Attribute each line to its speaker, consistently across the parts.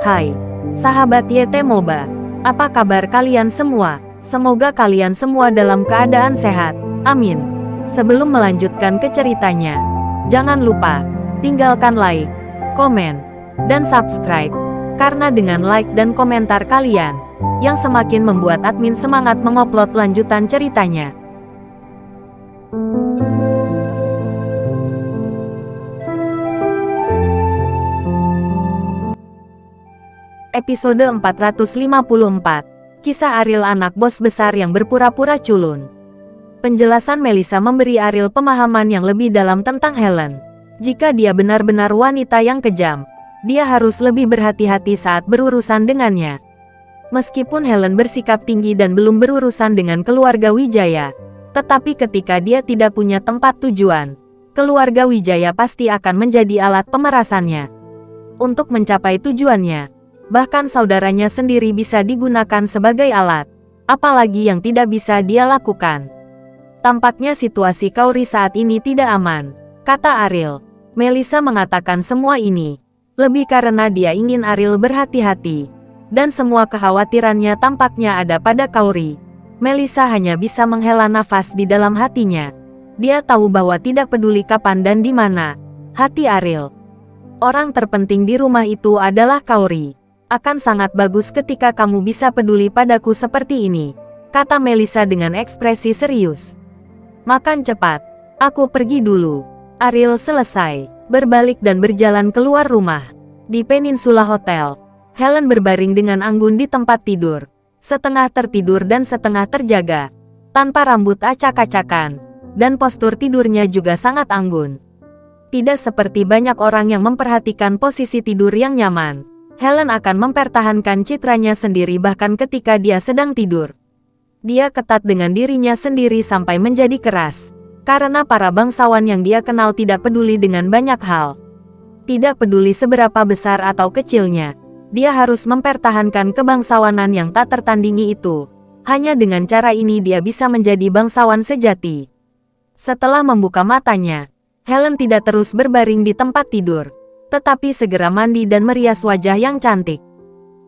Speaker 1: Hai, sahabat YT Moba. Apa kabar kalian semua? Semoga kalian semua dalam keadaan sehat. Amin. Sebelum melanjutkan ke ceritanya, jangan lupa tinggalkan like, komen, dan subscribe. Karena dengan like dan komentar kalian, yang semakin membuat admin semangat mengupload lanjutan ceritanya. Episode 454. Kisah Ariel, anak bos besar yang berpura-pura culun. Penjelasan Melissa memberi Ariel pemahaman yang lebih dalam tentang Helen. Jika dia benar-benar wanita yang kejam, dia harus lebih berhati-hati saat berurusan dengannya. Meskipun Helen bersikap tinggi dan belum berurusan dengan keluarga Wijaya, tetapi ketika dia tidak punya tempat tujuan, keluarga Wijaya pasti akan menjadi alat pemerasannya. Untuk mencapai tujuannya, bahkan saudaranya sendiri bisa digunakan sebagai alat, apalagi yang tidak bisa dia lakukan. Tampaknya situasi Kauri saat ini tidak aman, kata Ariel. Melissa mengatakan semua ini lebih karena dia ingin Ariel berhati-hati, dan semua kekhawatirannya tampaknya ada pada Kauri. Melissa hanya bisa menghela nafas di dalam hatinya. Dia tahu bahwa tidak peduli kapan dan di mana, hati Ariel, orang terpenting di rumah itu adalah Kauri. Akan sangat bagus ketika kamu bisa peduli padaku seperti ini, kata Melissa dengan ekspresi serius. Makan cepat, aku pergi dulu. Ariel selesai, berbalik dan berjalan keluar rumah. Di Peninsula Hotel, Helen berbaring dengan anggun di tempat tidur, setengah tertidur dan setengah terjaga, tanpa rambut acak-acakan, dan postur tidurnya juga sangat anggun. Tidak seperti banyak orang yang memperhatikan posisi tidur yang nyaman, Helen akan mempertahankan citranya sendiri bahkan ketika dia sedang tidur. Dia ketat dengan dirinya sendiri sampai menjadi keras, karena para bangsawan yang dia kenal tidak peduli dengan banyak hal. Tidak peduli seberapa besar atau kecilnya, dia harus mempertahankan kebangsawanan yang tak tertandingi itu. Hanya dengan cara ini dia bisa menjadi bangsawan sejati. Setelah membuka matanya, Helen tidak terus berbaring di tempat tidur, tetapi segera mandi dan merias wajah yang cantik.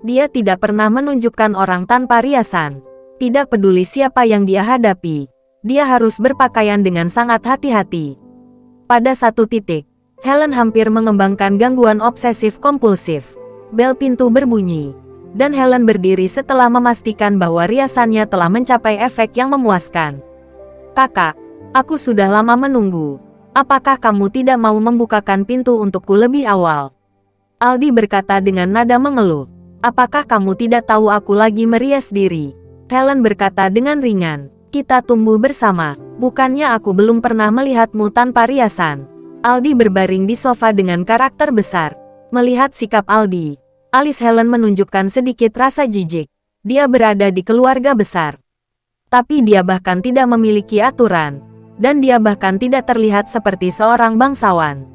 Speaker 1: Dia tidak pernah menunjukkan orang tanpa riasan. Tidak peduli siapa yang dia hadapi, dia harus berpakaian dengan sangat hati-hati. Pada satu titik, Helen hampir mengembangkan gangguan obsesif-kompulsif. Bel pintu berbunyi, dan Helen berdiri setelah memastikan bahwa riasannya telah mencapai efek yang memuaskan. Kakak, aku sudah lama menunggu. Apakah kamu tidak mau membukakan pintu untukku lebih awal? Aldi berkata dengan nada mengeluh. Apakah kamu tidak tahu aku lagi merias diri? Helen berkata dengan ringan. Kita tumbuh bersama. Bukannya aku belum pernah melihatmu tanpa riasan? Aldi berbaring di sofa dengan karakter besar. Melihat sikap Aldi, alis Helen menunjukkan sedikit rasa jijik. Dia berada di keluarga besar, tapi dia bahkan tidak memiliki aturan. Dan dia bahkan tidak terlihat seperti seorang bangsawan.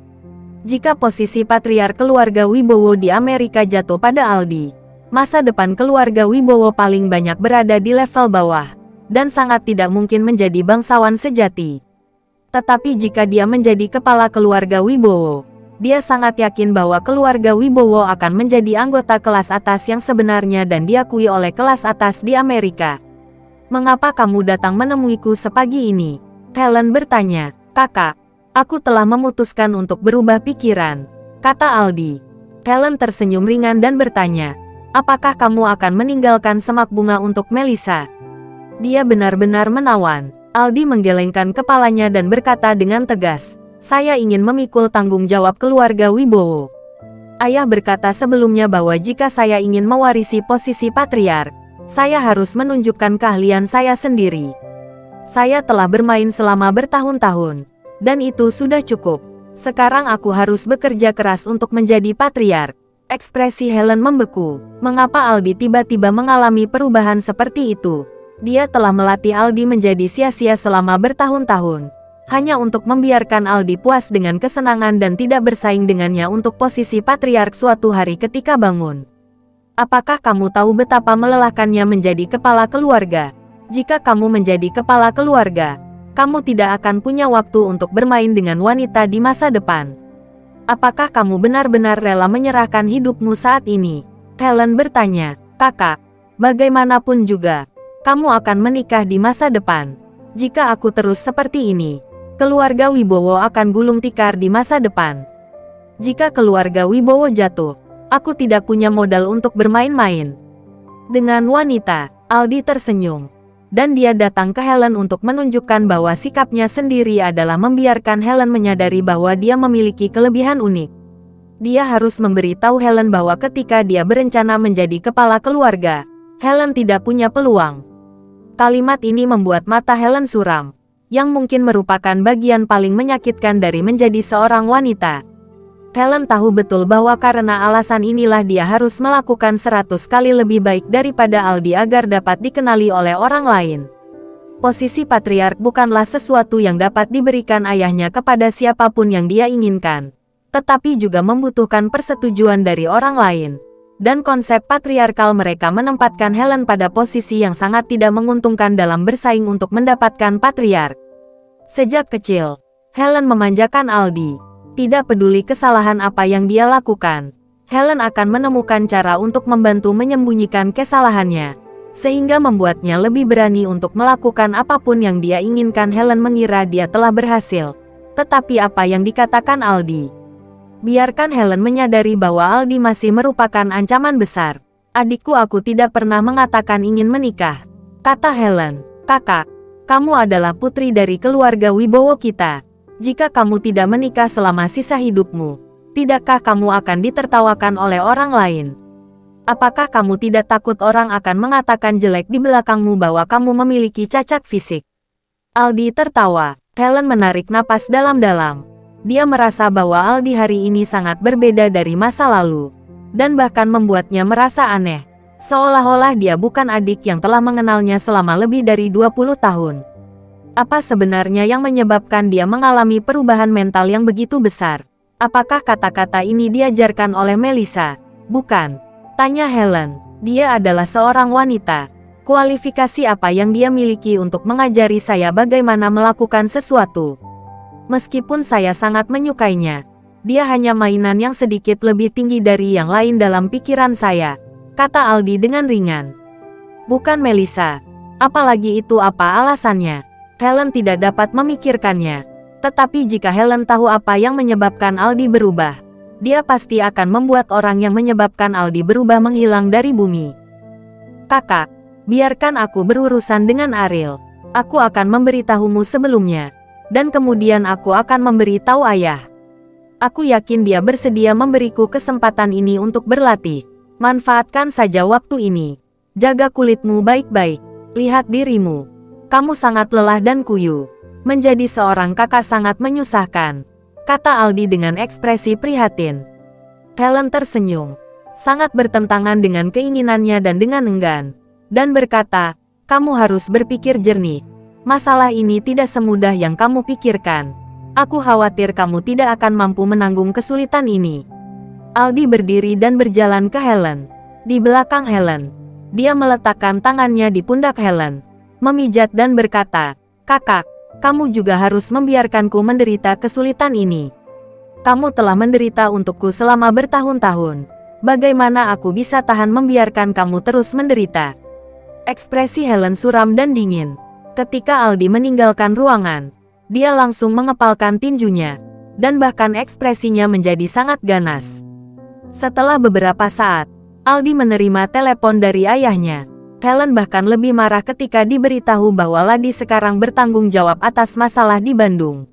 Speaker 1: Jika posisi patriark keluarga Wibowo di Amerika jatuh pada Aldi, masa depan keluarga Wibowo paling banyak berada di level bawah, dan sangat tidak mungkin menjadi bangsawan sejati. Tetapi jika dia menjadi kepala keluarga Wibowo, dia sangat yakin bahwa keluarga Wibowo akan menjadi anggota kelas atas yang sebenarnya dan diakui oleh kelas atas di Amerika. Mengapa kamu datang menemuiku sepagi ini? Helen bertanya. Kakak, aku telah memutuskan untuk berubah pikiran, kata Aldi. Helen tersenyum ringan dan bertanya, apakah kamu akan meninggalkan semak bunga untuk Melissa? Dia benar-benar menawan. Aldi menggelengkan kepalanya dan berkata dengan tegas, saya ingin memikul tanggung jawab keluarga Wibowo. Ayah berkata sebelumnya bahwa jika saya ingin mewarisi posisi patriark, saya harus menunjukkan keahlian saya sendiri. Saya telah bermain selama bertahun-tahun, dan itu sudah cukup. Sekarang aku harus bekerja keras untuk menjadi patriark. Ekspresi Helen membeku. Mengapa Aldi tiba-tiba mengalami perubahan seperti itu? Dia telah melatih Aldi menjadi sia-sia selama bertahun-tahun, hanya untuk membiarkan Aldi puas dengan kesenangan dan tidak bersaing dengannya untuk posisi patriark suatu hari ketika bangun. Apakah kamu tahu betapa melelahkannya menjadi kepala keluarga? Jika kamu menjadi kepala keluarga, kamu tidak akan punya waktu untuk bermain dengan wanita di masa depan. Apakah kamu benar-benar rela menyerahkan hidupmu saat ini? Helen bertanya, "Kakak, bagaimanapun juga, kamu akan menikah di masa depan. Jika aku terus seperti ini, keluarga Wibowo akan gulung tikar di masa depan. Jika keluarga Wibowo jatuh, aku tidak punya modal untuk bermain-main." Dengan wanita, Aldi tersenyum. Dan dia datang ke Helen untuk menunjukkan bahwa sikapnya sendiri adalah membiarkan Helen menyadari bahwa dia memiliki kelebihan unik. Dia harus memberitahu Helen bahwa ketika dia berencana menjadi kepala keluarga, Helen tidak punya peluang. Kalimat ini membuat mata Helen suram, yang mungkin merupakan bagian paling menyakitkan dari menjadi seorang wanita. Helen tahu betul bahwa karena alasan inilah dia harus melakukan 100 kali lebih baik daripada Aldi agar dapat dikenali oleh orang lain. Posisi patriark bukanlah sesuatu yang dapat diberikan ayahnya kepada siapapun yang dia inginkan, tetapi juga membutuhkan persetujuan dari orang lain. Dan konsep patriarkal mereka menempatkan Helen pada posisi yang sangat tidak menguntungkan dalam bersaing untuk mendapatkan patriark. Sejak kecil, Helen memanjakan Aldi. Tidak peduli kesalahan apa yang dia lakukan, Helen akan menemukan cara untuk membantu menyembunyikan kesalahannya, sehingga membuatnya lebih berani untuk melakukan apapun yang dia inginkan. Helen mengira dia telah berhasil, tetapi apa yang dikatakan Aldi? Biarkan Helen menyadari bahwa Aldi masih merupakan ancaman besar. "Adikku, aku tidak pernah mengatakan ingin menikah," kata Helen. "Kakak, kamu adalah putri dari keluarga Wibowo kita. Jika kamu tidak menikah selama sisa hidupmu, tidakkah kamu akan ditertawakan oleh orang lain? Apakah kamu tidak takut orang akan mengatakan jelek di belakangmu bahwa kamu memiliki cacat fisik?" Aldi tertawa. Helen menarik napas dalam-dalam. Dia merasa bahwa Aldi hari ini sangat berbeda dari masa lalu, dan bahkan membuatnya merasa aneh, seolah-olah dia bukan adik yang telah mengenalnya selama lebih dari 20 tahun. Apa sebenarnya yang menyebabkan dia mengalami perubahan mental yang begitu besar? Apakah kata-kata ini diajarkan oleh Melissa? "Bukan," tanya Helen. "Dia adalah seorang wanita. Kualifikasi apa yang dia miliki untuk mengajari saya bagaimana melakukan sesuatu? Meskipun saya sangat menyukainya, dia hanya mainan yang sedikit lebih tinggi dari yang lain dalam pikiran saya," kata Aldi dengan ringan. "Bukan Melissa. Apalagi itu apa alasannya?" Helen tidak dapat memikirkannya. Tetapi jika Helen tahu apa yang menyebabkan Aldi berubah, dia pasti akan membuat orang yang menyebabkan Aldi berubah menghilang dari bumi. "Kakak, biarkan aku berurusan dengan Ariel. Aku akan memberitahumu sebelumnya, dan kemudian aku akan memberitahu ayah. Aku yakin dia bersedia memberiku kesempatan ini untuk berlatih. Manfaatkan saja waktu ini. Jaga kulitmu baik-baik. Lihat dirimu. Kamu sangat lelah dan kuyu. Menjadi seorang kakak sangat menyusahkan," kata Aldi dengan ekspresi prihatin. Helen tersenyum, sangat bertentangan dengan keinginannya dan dengan enggan, dan berkata, "Kamu harus berpikir jernih. Masalah ini tidak semudah yang kamu pikirkan. Aku khawatir kamu tidak akan mampu menanggung kesulitan ini." Aldi berdiri dan berjalan ke Helen. Di belakang Helen, dia meletakkan tangannya di pundak Helen, memijat dan berkata, "Kakak, kamu juga harus membiarkanku menderita kesulitan ini. Kamu telah menderita untukku selama bertahun-tahun. Bagaimana aku bisa tahan membiarkan kamu terus menderita?" Ekspresi Helen suram dan dingin. Ketika Aldi meninggalkan ruangan, dia langsung mengepalkan tinjunya, dan bahkan ekspresinya menjadi sangat ganas. Setelah beberapa saat, Aldi menerima telepon dari ayahnya. Helen bahkan lebih marah ketika diberitahu bahwa Ladi sekarang bertanggung jawab atas masalah di Bandung.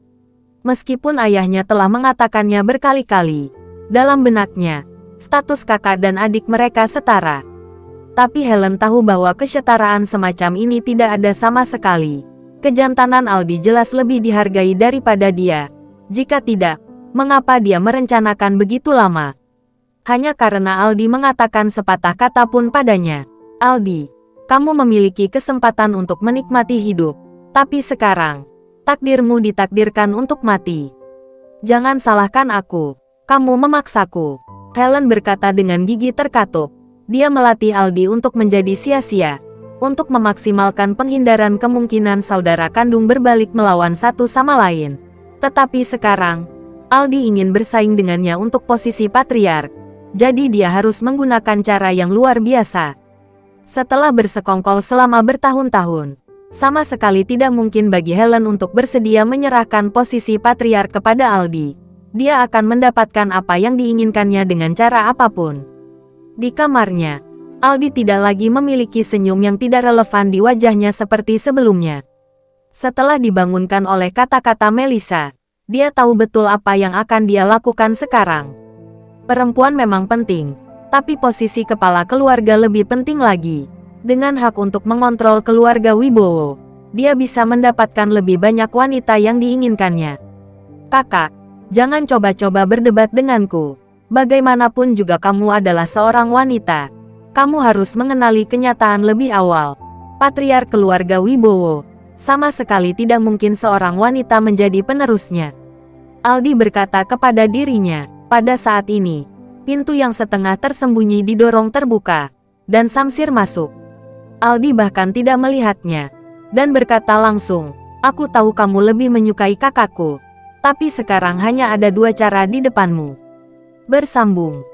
Speaker 1: Meskipun ayahnya telah mengatakannya berkali-kali, dalam benaknya, status kakak dan adik mereka setara. Tapi Helen tahu bahwa kesetaraan semacam ini tidak ada sama sekali. Kejantanan Aldi jelas lebih dihargai daripada dia. Jika tidak, mengapa dia merencanakan begitu lama? Hanya karena Aldi mengatakan sepatah kata pun padanya. "Aldi, kamu memiliki kesempatan untuk menikmati hidup, tapi sekarang, takdirmu ditakdirkan untuk mati. Jangan salahkan aku, kamu memaksaku." Helen berkata dengan gigi terkatup. Dia melatih Aldi untuk menjadi sia-sia, untuk memaksimalkan penghindaran kemungkinan saudara kandung berbalik melawan satu sama lain. Tetapi sekarang, Aldi ingin bersaing dengannya untuk posisi patriark. jadi dia harus menggunakan cara yang luar biasa. Setelah bersekongkol selama bertahun-tahun, sama sekali tidak mungkin bagi Helen untuk bersedia menyerahkan posisi patriark kepada Aldi. Dia akan mendapatkan apa yang diinginkannya dengan cara apapun. Di kamarnya, Aldi tidak lagi memiliki senyum yang tidak relevan di wajahnya seperti sebelumnya. Setelah dibangunkan oleh kata-kata Melissa, dia tahu betul apa yang akan dia lakukan sekarang. Perempuan memang penting, tapi posisi kepala keluarga lebih penting lagi. Dengan hak untuk mengontrol keluarga Wibowo, dia bisa mendapatkan lebih banyak wanita yang diinginkannya. Kakak, jangan coba-coba berdebat denganku. Bagaimanapun juga kamu adalah seorang wanita. Kamu harus mengenali kenyataan lebih awal. Patriark keluarga Wibowo, sama sekali tidak mungkin seorang wanita menjadi penerusnya. Aldi berkata kepada dirinya. Pada saat ini, pintu yang setengah tersembunyi didorong terbuka, dan Samsir masuk. Aldi bahkan tidak melihatnya, dan berkata langsung, "Aku tahu kamu lebih menyukai kakakku, tapi sekarang hanya ada dua cara di depanmu." Bersambung.